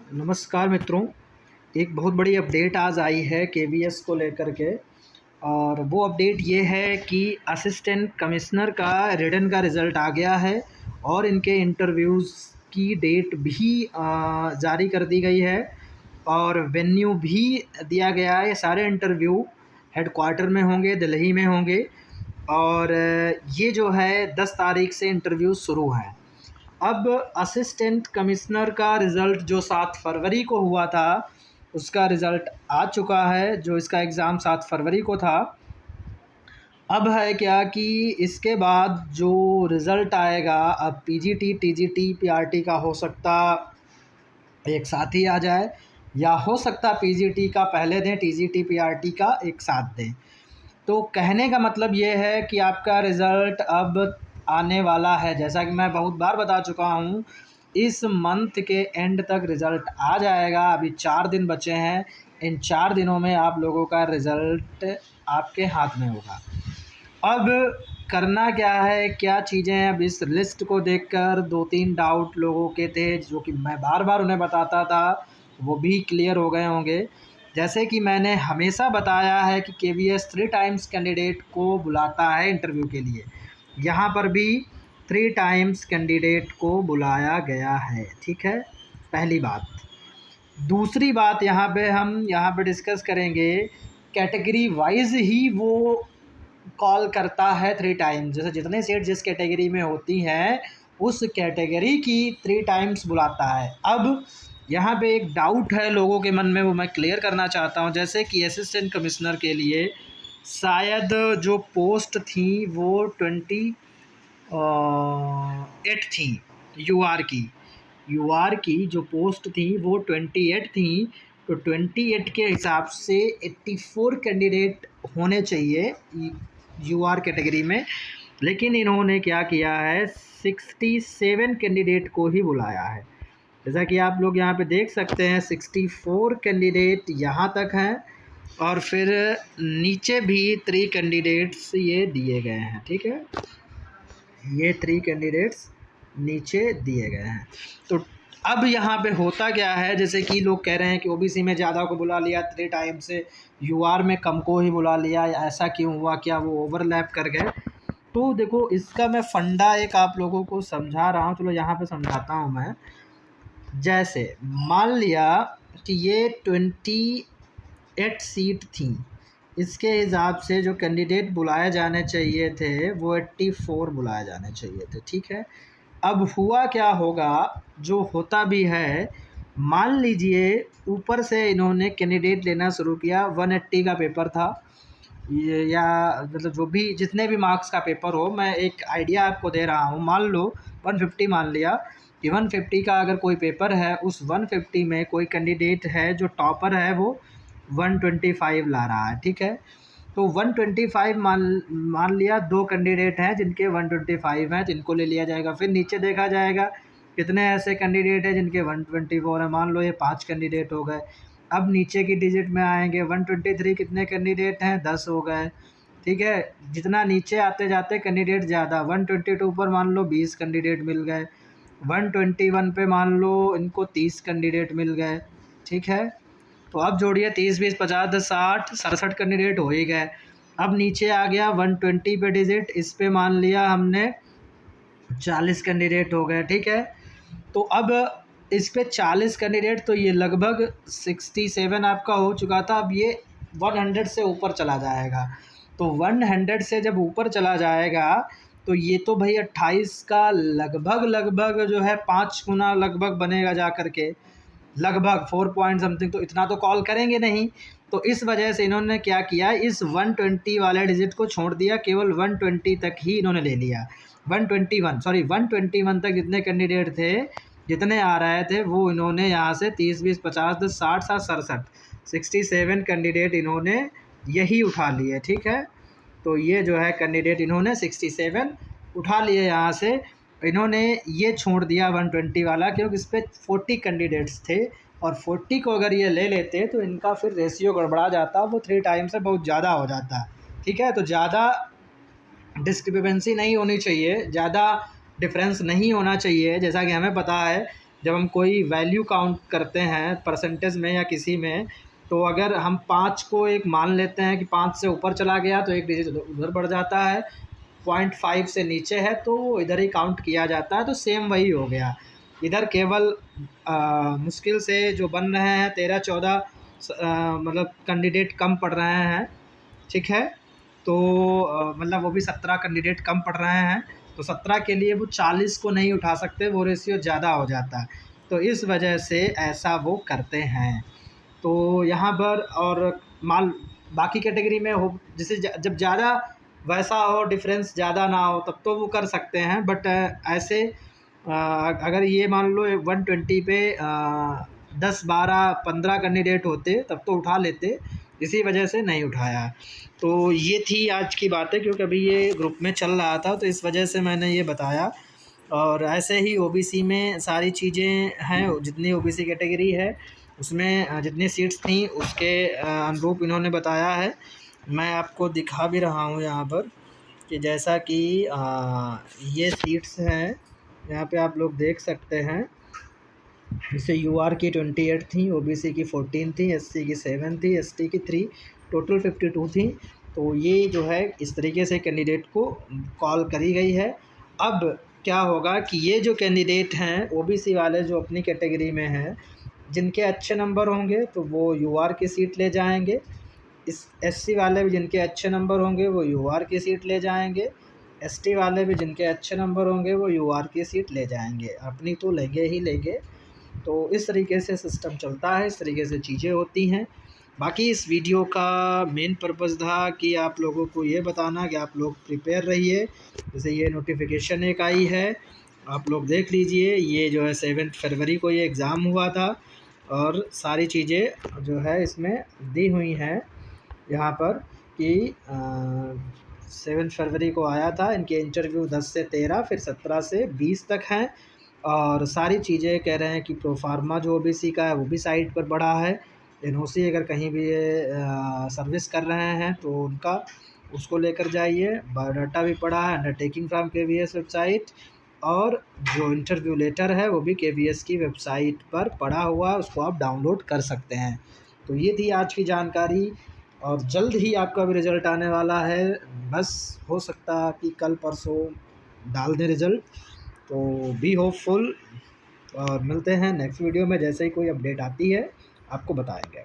नमस्कार मित्रों। एक बहुत बड़ी अपडेट आज आई है केवीएस को लेकर के। और वो अपडेट ये है कि असिस्टेंट कमिश्नर का रिटन का रिज़ल्ट आ गया है और इनके इंटरव्यूज़ की डेट भी जारी कर दी गई है और वेन्यू भी दिया गया है। ये सारे इंटरव्यू हेडक्वार्टर में होंगे, दिल्ली में होंगे और ये जो है 10 तारीख से इंटरव्यू शुरू हैं। अब असिस्टेंट कमिश्नर का रिज़ल्ट जो 7 फरवरी को हुआ था, उसका रिज़ल्ट आ चुका है। जो इसका एग्ज़ाम 7 फरवरी को था। अब है क्या कि इसके बाद जो रिज़ल्ट आएगा, अब पीजीटी, टीजीटी, पीआरटी का हो सकता एक साथ ही आ जाए, या हो सकता पीजीटी का पहले दें, टीजीटी, पीआरटी का एक साथ दें। तो कहने का मतलब ये है कि आपका रिज़ल्ट अब आने वाला है। जैसा कि मैं बहुत बार बता चुका हूँ, इस मंथ के एंड तक रिज़ल्ट आ जाएगा। अभी 4 दिन बचे हैं। इन 4 दिनों में आप लोगों का रिज़ल्ट आपके हाथ में होगा। अब करना क्या है, क्या चीज़ें हैं, अब इस लिस्ट को देखकर 2-3 डाउट लोगों के थे, जो कि मैं बार-बार उन्हें बताता था, वो भी क्लियर हो गए होंगे। जैसे कि मैंने हमेशा बताया है कि केवीएस 3 टाइम्स कैंडिडेट को बुलाता है इंटरव्यू के लिए। यहाँ पर भी 3 टाइम्स कैंडिडेट को बुलाया गया है, ठीक है? पहली बात। दूसरी बात यहाँ पे डिस्कस करेंगे, कैटेगरी वाइज़ ही वो कॉल करता है 3 टाइम्स। जैसे जितने सीट जिस कैटेगरी में होती हैं, उस कैटेगरी की 3 टाइम्स बुलाता है। अब यहाँ पे एक डाउट है लोगों के मन में, वो मैं क्लियर करना चाहता हूँ। जैसे कि असिस्टेंट कमिश्नर के लिए शायद जो पोस्ट थी वो 28 थी। यूआर की जो पोस्ट थी वो 28 थी। तो 28 के हिसाब से 84 कैंडिडेट होने चाहिए यूआर कैटेगरी में, लेकिन इन्होंने क्या किया है, 67 कैंडिडेट को ही बुलाया है। जैसा कि आप लोग यहाँ पे देख सकते हैं, 64 कैंडिडेट यहाँ तक हैं और फिर नीचे भी 3 कैंडिडेट्स ये दिए गए हैं, ठीक है? ये 3 कैंडिडेट्स नीचे दिए गए हैं। तो अब यहाँ पे होता क्या है, जैसे कि लोग कह रहे हैं कि ओबीसी में ज़्यादा को बुला लिया 3 टाइम से, यूआर में कम को ही बुला लिया, ऐसा क्यों हुआ, क्या वो ओवरलैप कर गए? तो देखो, इसका मैं फंडा एक आप लोगों को समझा रहा हूँ। चलो यहाँ पे समझाता हूँ मैं। जैसे मान लिया कि ये 28 सीट थी, इसके हिसाब से जो कैंडिडेट बुलाए जाने चाहिए थे वो 84 बुलाए जाने चाहिए थे, ठीक है? अब हुआ क्या होगा, जो होता भी है, मान लीजिए ऊपर से इन्होंने कैंडिडेट लेना शुरू किया, 180 का पेपर था ये, या मतलब जो भी जितने भी मार्क्स का पेपर हो, मैं एक आइडिया आपको दे रहा हूँ। मान लो 150 मान लिया कि 150 का अगर कोई पेपर है, उस 150 में कोई कैंडिडेट है जो टॉपर है, वो 125 ला रहा है, ठीक है? तो 125 मान लिया, 2 कैंडिडेट हैं जिनके 125 हैं, जिनको ले लिया जाएगा। फिर नीचे देखा जाएगा कितने ऐसे कैंडिडेट हैं जिनके 124 है। मान लो ये 5 कैंडिडेट हो गए। अब नीचे की डिजिट में आएंगे, 123 कितने कैंडिडेट हैं, 10 हो गए, ठीक है? जितना नीचे आते जाते कैंडिडेट ज़्यादा, 122 पर मान लो 20 कैंडिडेट मिल गए, 121 पे मान लो इनको 30 कैंडिडेट मिल गए, ठीक है? तो अब जोड़िए 30, 20, 50, 10, 60, 67 कैंडिडेट हो ही गए। अब नीचे आ गया 120 पे डिजिट, इस पे मान लिया हमने 40 कैंडिडेट हो गए, ठीक है? तो अब इस पे 40 कैंडिडेट, तो ये लगभग 67 आपका हो चुका था। अब ये 100 से ऊपर चला जाएगा। तो 100 से जब ऊपर चला जाएगा, तो ये तो भाई 28 का लगभग जो है 5 गुना लगभग बनेगा जा कर के, लगभग 4 पॉइंट समथिंग। तो इतना तो कॉल करेंगे नहीं। तो इस वजह से इन्होंने क्या किया, इस 120 वाले डिजिट को छोड़ दिया, केवल 120 तक ही इन्होंने ले लिया। 121 तक जितने कैंडिडेट थे, जितने आ रहे थे, वो इन्होंने यहाँ से 30, 20, 50, 10, 60, 60, 67, 67 कैंडिडेट इन्होंने यही उठा लिए, ठीक है? तो ये जो है कैंडिडेट इन्होंने 67 उठा लिए यहाँ से। इन्होंने ये छोड़ दिया 120 वाला, क्योंकि इस पर 40 कैंडिडेट्स थे और 40 को अगर ये ले लेते तो इनका फिर रेशियो गड़बड़ा जाता, वो 3 टाइम से बहुत ज़्यादा हो जाता, ठीक है? तो ज़्यादा डिस्क्रिपेंसी नहीं होनी चाहिए, ज़्यादा डिफरेंस नहीं होना चाहिए। जैसा कि हमें पता है जब हम कोई वैल्यू काउंट करते हैं परसेंटेज में या किसी में, तो अगर हम 5 को एक मान लेते हैं कि 5 से ऊपर चला गया तो एक डिजिट उधर बढ़ जाता है, 0.5 से नीचे है तो इधर ही काउंट किया जाता है। तो सेम वही हो गया, इधर केवल मुश्किल से जो बन रहे हैं 13-14 मतलब कैंडिडेट कम पड़ रहे हैं, ठीक है। तो मतलब वो भी 17 कैंडिडेट कम पड़ रहे हैं, तो 17 के लिए वो 40 को नहीं उठा सकते, वो रेशियो ज़्यादा हो जाता है, तो इस वजह से ऐसा वो करते हैं। तो यहाँ पर और मान बाकी कैटेगरी में हो, जैसे जब ज़्यादा वैसा हो, डिफरेंस ज़्यादा ना हो, तब तो वो कर सकते हैं। बट ऐसे अगर ये मान लो 120 पे 10-12-15 कैंडिडेट होते तब तो उठा लेते, इसी वजह से नहीं उठाया। तो ये थी आज की बातें, क्योंकि अभी ये ग्रुप में चल रहा था तो इस वजह से मैंने ये बताया। और ऐसे ही ओबीसी में सारी चीज़ें हैं, जितनी ओबीसी कैटेगरी है उसमें जितनी सीट्स थी उसके अनुरूप इन्होंने बताया है। मैं आपको दिखा भी रहा हूँ यहाँ पर कि जैसा कि ये सीट्स हैं, यहाँ पे आप लोग देख सकते हैं। जैसे यूआर की 28 थी, ओबीसी की 14 थी, एससी की 7 थी, एसटी की 3, टोटल 52 थी। तो ये जो है इस तरीके से कैंडिडेट को कॉल करी गई है। अब क्या होगा कि ये जो कैंडिडेट हैं ओबीसी वाले जो अपनी कैटेगरी में हैं, जिनके अच्छे नंबर होंगे तो वो यूआर की सीट ले जाएंगे। इस एससी वाले भी जिनके अच्छे नंबर होंगे वो यूआर की सीट ले जाएंगे। एसटी वाले भी जिनके अच्छे नंबर होंगे वो यूआर की सीट ले जाएंगे, अपनी तो लेंगे ही लेंगे। तो इस तरीके से सिस्टम चलता है, इस तरीके से चीज़ें होती हैं। बाकी इस वीडियो का मेन पर्पज़ था कि आप लोगों को ये बताना कि आप लोग प्रिपेयर रहिए। जैसे ये नोटिफिकेशन एक आई है, आप लोग देख लीजिए, ये जो है 7 फरवरी को ये एग्ज़ाम हुआ था और सारी चीज़ें जो है इसमें दी हुई हैं यहाँ पर कि 7 फरवरी को आया था। इनके इंटरव्यू 10 से 13 फिर 17 से 20 तक हैं। और सारी चीज़ें कह रहे हैं कि प्रोफार्मा जो ओबीसी का है वो भी साइट पर बढ़ा है। एनओसी अगर कहीं भी ये सर्विस कर रहे हैं तो उनका उसको लेकर जाइए। बायोडाटा भी पड़ा है, अंडरटेकिंग फ्रॉम केवीएस वेबसाइट, और जो इंटरव्यू लेटर है वो भी केवीएस की वेबसाइट पर पड़ा हुआ है, उसको आप डाउनलोड कर सकते हैं। तो ये थी आज की जानकारी, और जल्द ही आपका भी रिज़ल्ट आने वाला है। बस हो सकता है कि कल परसों डाल दें रिज़ल्ट। तो बी होपफुल, और मिलते हैं नेक्स्ट वीडियो में। जैसे ही कोई अपडेट आती है आपको बताएंगे।